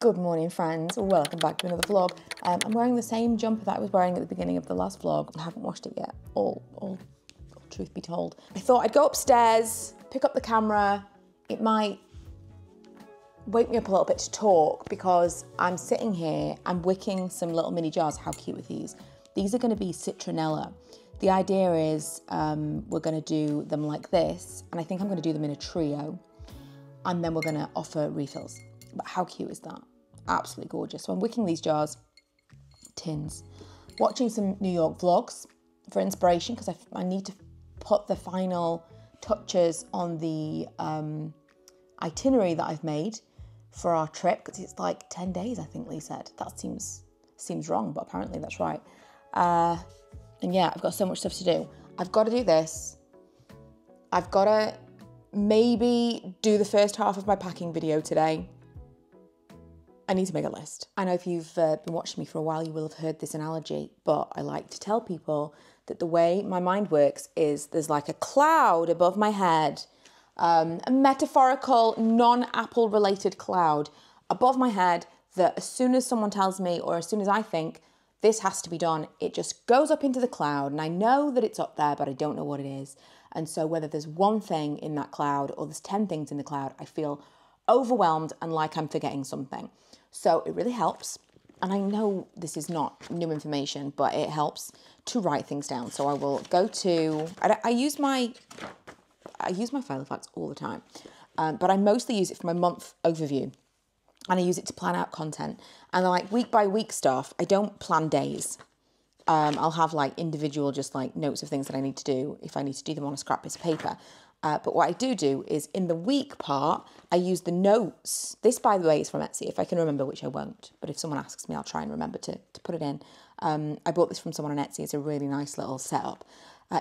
Good morning, friends. Welcome back to another vlog. I'm wearing the same jumper that I was wearing at the beginning of the last vlog. I haven't washed it yet, all truth be told. I thought I'd go upstairs, pick up the camera. It might wake me up a little bit to talk because I'm sitting here, I'm wicking some little mini jars. How cute are these? These are gonna be citronella. The idea is we're gonna do them like this, and I think I'm gonna do them in a trio, and then we're gonna offer refills. But how cute is that? Absolutely gorgeous. So I'm wicking these jars, tins, watching some New York vlogs for inspiration because I need to put the final touches on the itinerary that I've made for our trip, because it's like 10 days, I think Lee said. That seems wrong, but apparently that's right. And yeah, I've got so much stuff to do. I've got to do this. I've got to maybe do the first half of my packing video today. I need to make a list. I know if you've been watching me for a while, you will have heard this analogy, but I like to tell people that the way my mind works is there's like a cloud above my head, a metaphorical, non-Apple related cloud above my head that as soon as someone tells me, or as soon as I think this has to be done, it just goes up into the cloud, and I know that it's up there, but I don't know what it is. And so whether there's one thing in that cloud or there's 10 things in the cloud, I feel overwhelmed and like I'm forgetting something. So it really helps, and I know this is not new information, but it helps to write things down. So I will go to, I use my Filofax all the time, but I mostly use it for my month overview, and I use it to plan out content. And like week by week stuff, I don't plan days. I'll have like individual just like notes of things that I need to do if I need to do them on a scrap piece of paper. But what I do is in the week part, I use the notes. This, by the way, is from Etsy, if I can remember, which I won't. But if someone asks me, I'll try and remember to put it in. I bought this from someone on Etsy. It's a really nice little setup.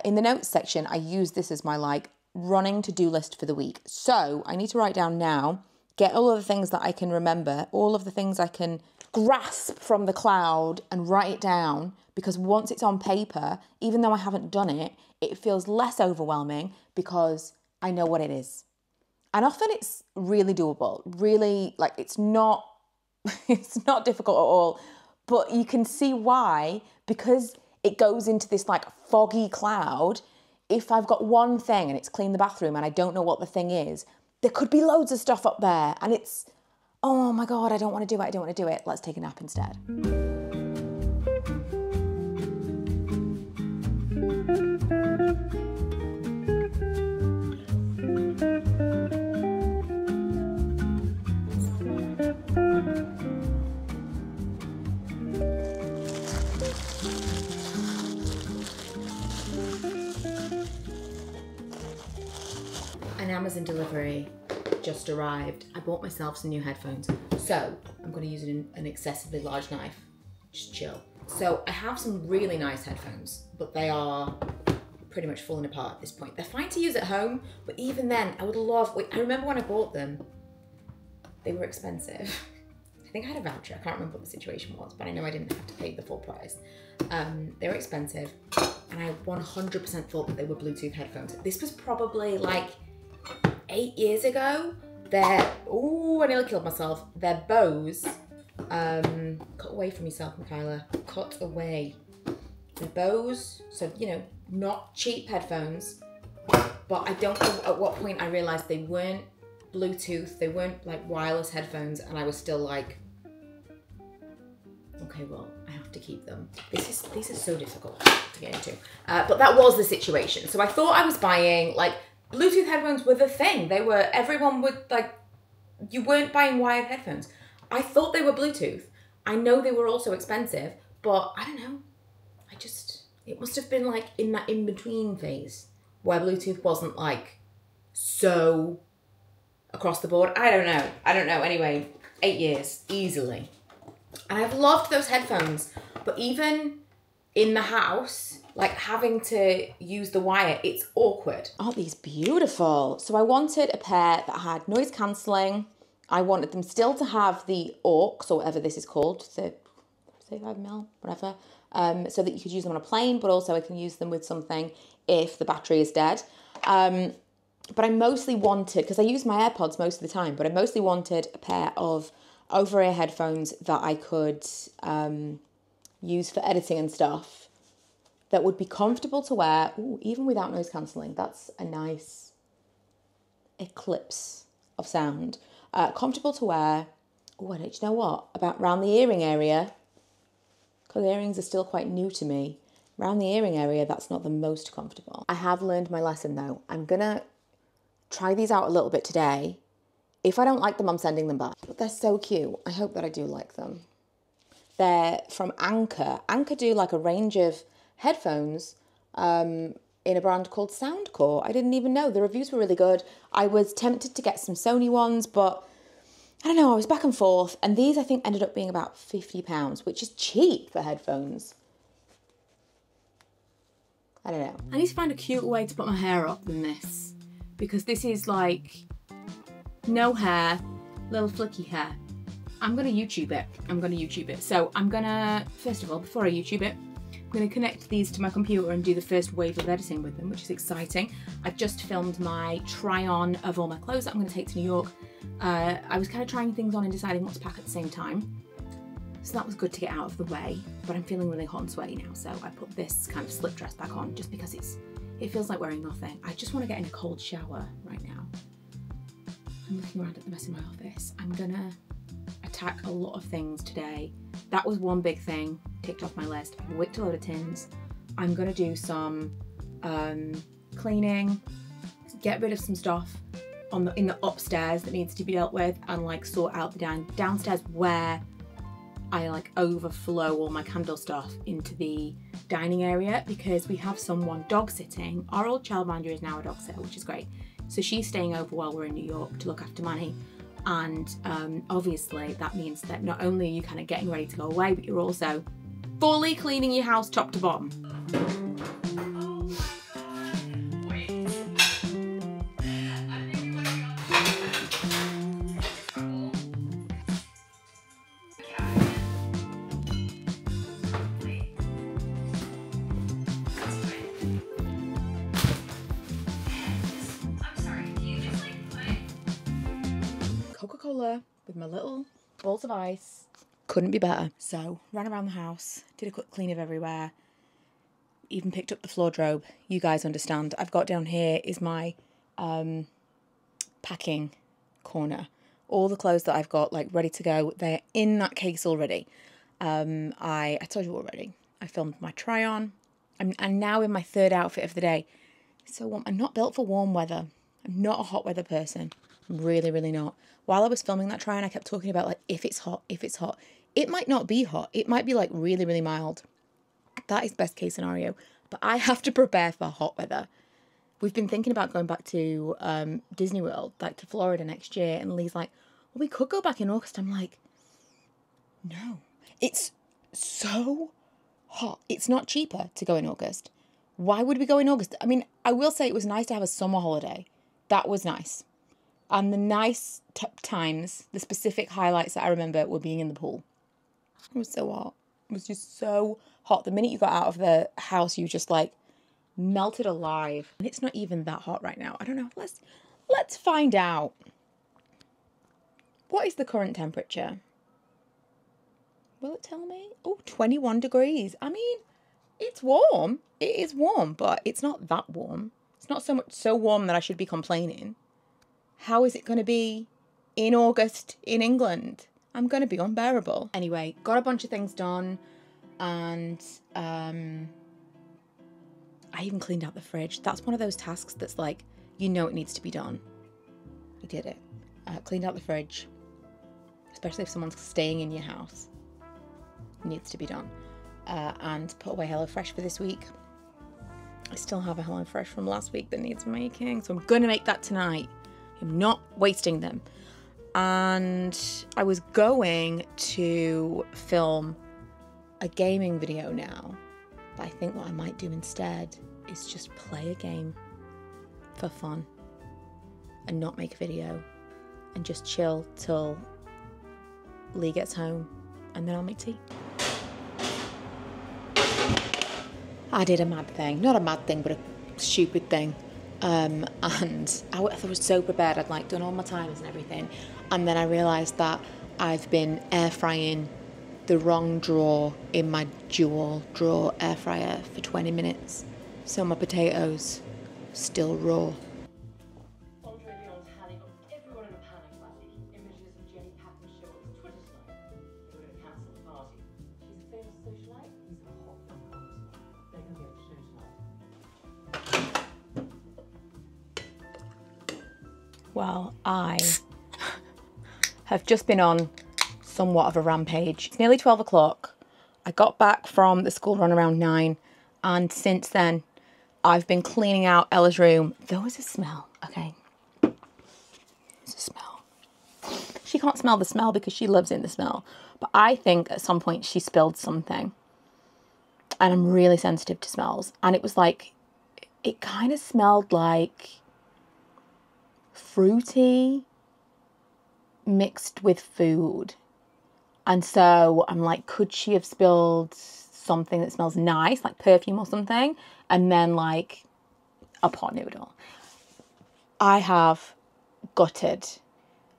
In the notes section, I use this as my like running to-do list for the week. So I need to write down now, get all of the things that I can remember, all of the things I can grasp from the cloud and write it down, because once it's on paper, even though I haven't done it, it feels less overwhelming because I know what it is. And often it's really doable, really, like it's not difficult at all, but you can see why, because it goes into this like foggy cloud. If I've got one thing and it's clean the bathroom and I don't know what the thing is, there could be loads of stuff up there and it's, oh my God, I don't want to do it, I don't want to do it. Let's take a nap instead. An Amazon delivery just arrived. I bought myself some new headphones. So I'm going to use an excessively large knife. Just chill. So I have some really nice headphones, but they are pretty much falling apart at this point. They're fine to use at home, but even then I would love, I remember when I bought them, they were expensive. I think I had a voucher. I can't remember what the situation was, but I know I didn't have to pay the full price. They were expensive, and I 100% thought that they were Bluetooth headphones. This was probably like 8 years ago. Oh, I nearly killed myself. They're Bose. Cut away from yourself, Michaela. Cut away. They're Bose, so, you know, not cheap headphones, but I don't know at what point I realized they weren't Bluetooth, they weren't like wireless headphones, and I was still like, okay, well, I have to keep them. These are so difficult to get into. But that was the situation. So I thought I was buying, like, Bluetooth headphones were the thing. They were, everyone would, like, you weren't buying wired headphones. I thought they were Bluetooth. I know they were also expensive, but I don't know. It must have been like in that in-between phase where Bluetooth wasn't like so across the board. I don't know. Anyway, 8 years, easily. And I've loved those headphones, but even in the house, like having to use the wire, it's awkward. Aren't these beautiful? So I wanted a pair that had noise cancelling. I wanted them still to have the aux, or whatever this is called, the 35mm, whatever, so that you could use them on a plane, but also I can use them with something if the battery is dead. But I mostly wanted, because I use my AirPods most of the time, but I mostly wanted a pair of over-ear headphones that I could use for editing and stuff that would be comfortable to wear, even without noise cancelling. That's a nice eclipse of sound. Comfortable to wear. Oh, I don't, you know what? About round the earring area, because earrings are still quite new to me. Round the earring area, that's not the most comfortable. I have learned my lesson though. I'm gonna try these out a little bit today. If I don't like them, I'm sending them back. But they're so cute. I hope that I do like them. They're from Anker. Anker do like a range of headphones in a brand called Soundcore. I didn't even know. The reviews were really good. I was tempted to get some Sony ones, but I don't know, I was back and forth. And these I think ended up being about £50, which is cheap for headphones. I don't know. I need to find a cuter way to put my hair up than this, because this is like no hair, little flicky hair. I'm gonna YouTube it. So I'm gonna, first of all, before I YouTube it, I'm gonna connect these to my computer and do the first wave of editing with them, which is exciting. I've just filmed my try on of all my clothes that I'm gonna take to New York. I was kind of trying things on and deciding what to pack at the same time. So that was good to get out of the way, but I'm feeling really hot and sweaty now, so I put this kind of slip dress back on just because it feels like wearing nothing. I just want to get in a cold shower right now. I'm looking around at the mess in my office. I'm gonna attack a lot of things today. That was one big thing ticked off my list. I've wicked a load of tins. I'm gonna do some cleaning, get rid of some stuff in the upstairs that needs to be dealt with, and like sort out the downstairs where I like overflow all my candle stuff into the dining area, because we have someone dog sitting. Our old childminder is now a dog sitter, which is great. So she's staying over while we're in New York to look after Manny. And obviously that means that not only are you kind of getting ready to go away, but you're also fully cleaning your house top to bottom. Coca-Cola with my little balls of ice. Couldn't be better. So, ran around the house, did a quick clean of everywhere, even picked up the wardrobe. You guys understand. I've got down here is my packing corner. All the clothes that I've got like ready to go, they're in that case already. I told you already, I filmed my try on. I'm now in my third outfit of the day. So warm. I'm not built for warm weather. I'm not a hot weather person. I'm really, really not. While I was filming that try on, I kept talking about like, if it's hot, if it's hot. It might not be hot. It might be like really, really mild. That is best case scenario. But I have to prepare for hot weather. We've been thinking about going back to Disney World, like to Florida next year. And Lee's like, well, we could go back in August. I'm like, no. It's so hot. It's not cheaper to go in August. Why would we go in August? I mean, I will say it was nice to have a summer holiday. That was nice. And the nice times, the specific highlights that I remember were being in the pool. It was so hot. It was just so hot. The minute you got out of the house, you just like melted alive. And it's not even that hot right now. I don't know. Let's find out. What is the current temperature? Will it tell me? Oh, 21 degrees. I mean, it's warm. It is warm, but it's not that warm. It's not so warm that I should be complaining. How is it going to be in August in England? I'm going to be unbearable. Anyway, got a bunch of things done, and I even cleaned out the fridge. That's one of those tasks that's like, you know it needs to be done. I did it. Cleaned out the fridge, especially if someone's staying in your house. It needs to be done. And put away HelloFresh for this week. I still have a HelloFresh from last week that needs making, so I'm going to make that tonight. I'm not wasting them. And I was going to film a gaming video now, but I think what I might do instead is just play a game for fun and not make a video and just chill till Lee gets home, and then I'll make tea. I did a mad thing. Not a mad thing, but a stupid thing. and I was so prepared. I'd like done all my timers and everything, and then I realised that I've been air frying the wrong drawer in my dual drawer air fryer for 20 minutes, so my potatoes still raw. Well, I have just been on somewhat of a rampage. It's nearly 12 o'clock. I got back from the school run around 9, and since then I've been cleaning out Ella's room. There was a smell, okay? There's a smell. She can't smell the smell because she lives in the smell. But I think at some point she spilled something. And I'm really sensitive to smells. And it was like, it kind of smelled like fruity mixed with food. And so I'm like, could she have spilled something that smells nice, like perfume or something, and then like a pot noodle? I have gutted,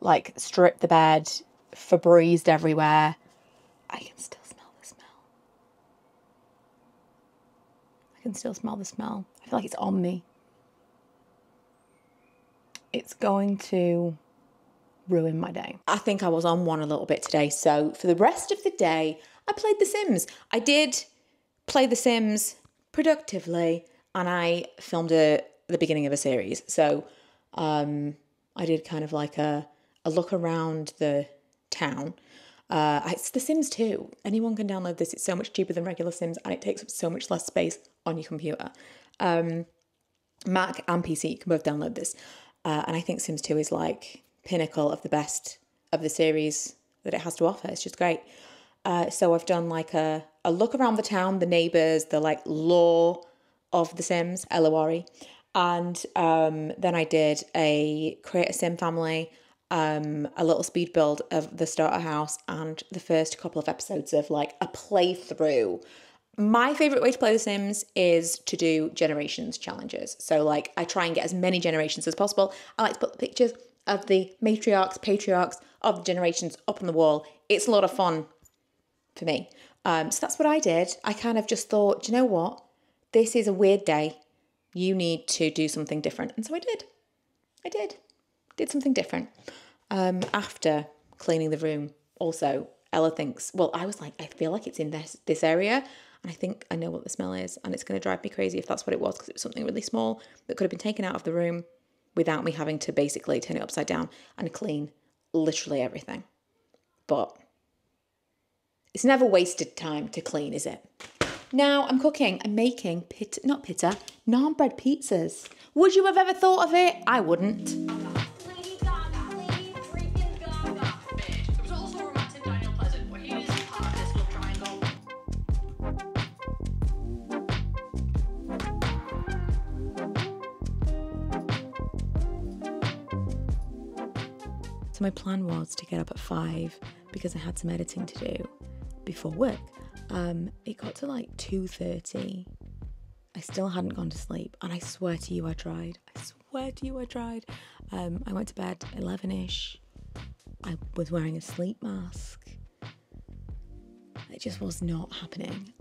like stripped the bed, Febrezed everywhere. I can still smell the smell. I can still smell the smell. I feel like it's on me. It's going to ruin my day. I think I was on one a little bit today, so for the rest of the day, I played The Sims. I did play The Sims productively, and I filmed the beginning of a series. So I did kind of like a look around the town. It's The Sims 2. Anyone can download this. It's so much cheaper than regular Sims, and it takes up so much less space on your computer. Mac and PC, you can both download this. And I think Sims 2 is like pinnacle of the best of the series that it has to offer. It's just great. So I've done like a look around the town, the neighbours, the like lore of The Sims, LORE. And then I did create a Sim family, a little speed build of the starter house, and the first couple of episodes of like a playthrough. My favourite way to play The Sims is to do generations challenges. So like I try and get as many generations as possible. I like to put the pictures of the matriarchs, patriarchs of the generations up on the wall. It's a lot of fun for me. So that's what I did. I kind of just thought, do you know what? This is a weird day. You need to do something different. And so I did. Did something different. After cleaning the room, also, Ella thinks, well, I was like, I feel like it's in this area. And I think I know what the smell is. And it's going to drive me crazy if that's what it was, because it was something really small that could have been taken out of the room without me having to basically turn it upside down and clean literally everything. But it's never wasted time to clean, is it? Now I'm cooking. I'm making naan bread pizzas. Would you have ever thought of it? I wouldn't. So my plan was to get up at 5 because I had some editing to do before work. It got to like 2:30. I still hadn't gone to sleep, and I swear to you I tried. I went to bed 11ish. I was wearing a sleep mask. It just was not happening.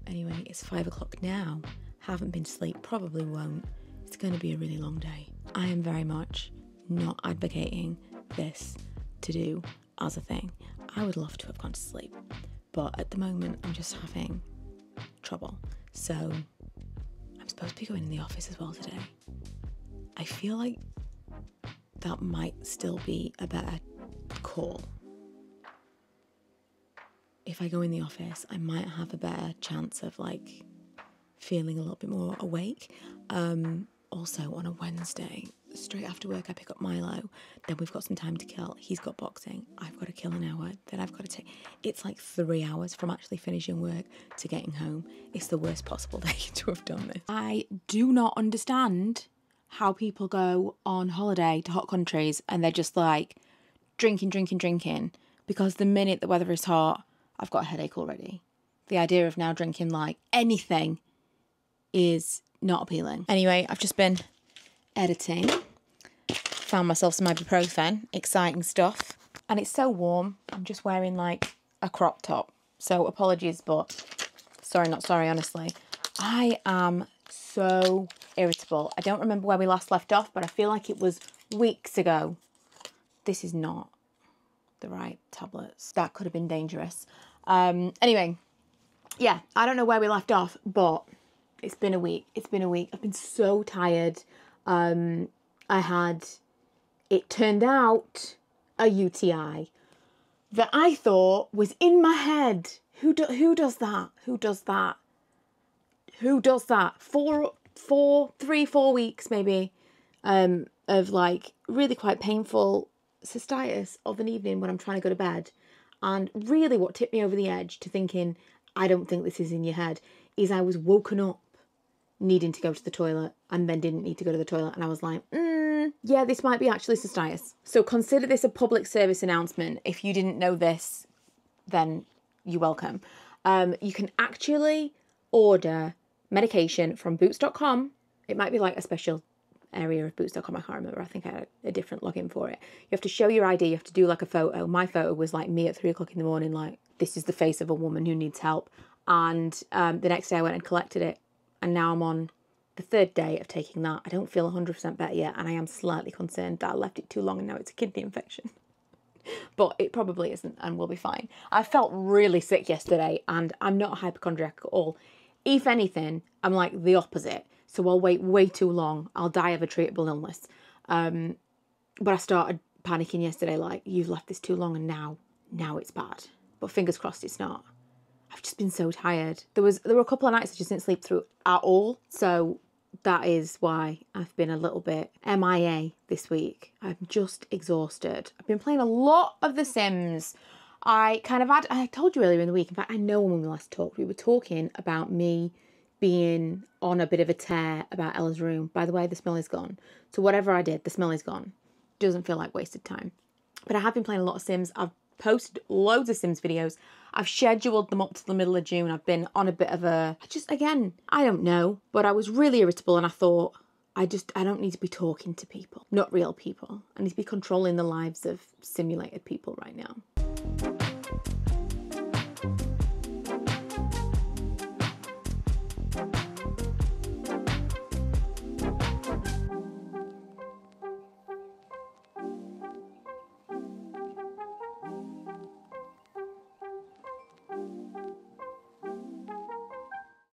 Anyway, it's 5 o'clock now. Haven't been to sleep, probably won't. It's going to be a really long day. I am very much not advocating this to do as a thing. I would love to have gone to sleep, but at the moment I'm just having trouble. So I'm supposed to be going in the office as well today. I feel like that might still be a better call. If I go in the office, I might have a better chance of like feeling a little bit more awake. Also on a Wednesday, straight after work, I pick up Milo. Then we've got some time to kill. He's got boxing. I've got to kill an hour. Then I've got to take... It's like 3 hours from actually finishing work to getting home. It's the worst possible day to have done this. I do not understand how people go on holiday to hot countries and they're just like drinking. Because the minute the weather is hot, I've got a headache already. The idea of now drinking like anything is not appealing. Anyway, I've just been editing. Found myself some ibuprofen, exciting stuff. And it's so warm. I'm just wearing like a crop top. So apologies, but sorry, not sorry, honestly. I am so irritable. I don't remember where we last left off, but I feel like it was weeks ago. This is not the right tablets. That could have been dangerous. Anyway, yeah, I don't know where we left off, but it's been a week. It's been a week. I've been so tired. It turned out, a UTI that I thought was in my head. Who does that? Who does that? Who does that? 4 weeks maybe, of like really quite painful cystitis of an evening when I'm trying to go to bed. And really what tipped me over the edge to thinking, I don't think this is in your head, is I was woken up needing to go to the toilet and then didn't need to go to the toilet. And I was like, yeah, this might be actually cystitis. So consider this a public service announcement. If you didn't know this, then you're welcome. You can actually order medication from boots.com. It might be like a special area of boots.com. I can't remember. I think I had a different login for it. You have to show your ID. You have to do like a photo. My photo was like me at 3 o'clock in the morning, like this is the face of a woman who needs help. And the next day I went and collected it. And now I'm on the 3rd day of taking that. I don't feel 100% better yet. And I am slightly concerned that I left it too long and now it's a kidney infection. But it probably isn't and we'll be fine. I felt really sick yesterday and I'm not a hypochondriac at all. If anything, I'm like the opposite. So I'll wait way too long. I'll die of a treatable illness. But I started panicking yesterday, like, you've left this too long and now it's bad. But fingers crossed it's not. I've just been so tired. There were a couple of nights I just didn't sleep through at all. So that is why I've been a little bit MIA this week. I'm just exhausted. I've been playing a lot of The Sims. I told you earlier in the week, in fact, I know when we last talked, we were talking about me being on a bit of a tear about Ella's room. By the way, the smell is gone. So whatever I did, the smell is gone. Doesn't feel like wasted time. But I have been playing a lot of Sims. I've posted loads of Sims videos. I've scheduled them up to the middle of June. I've been on a bit of a, I don't know. But I was really irritable and I thought, I don't need to be talking to people, not real people. I need to be controlling the lives of simulated people right now.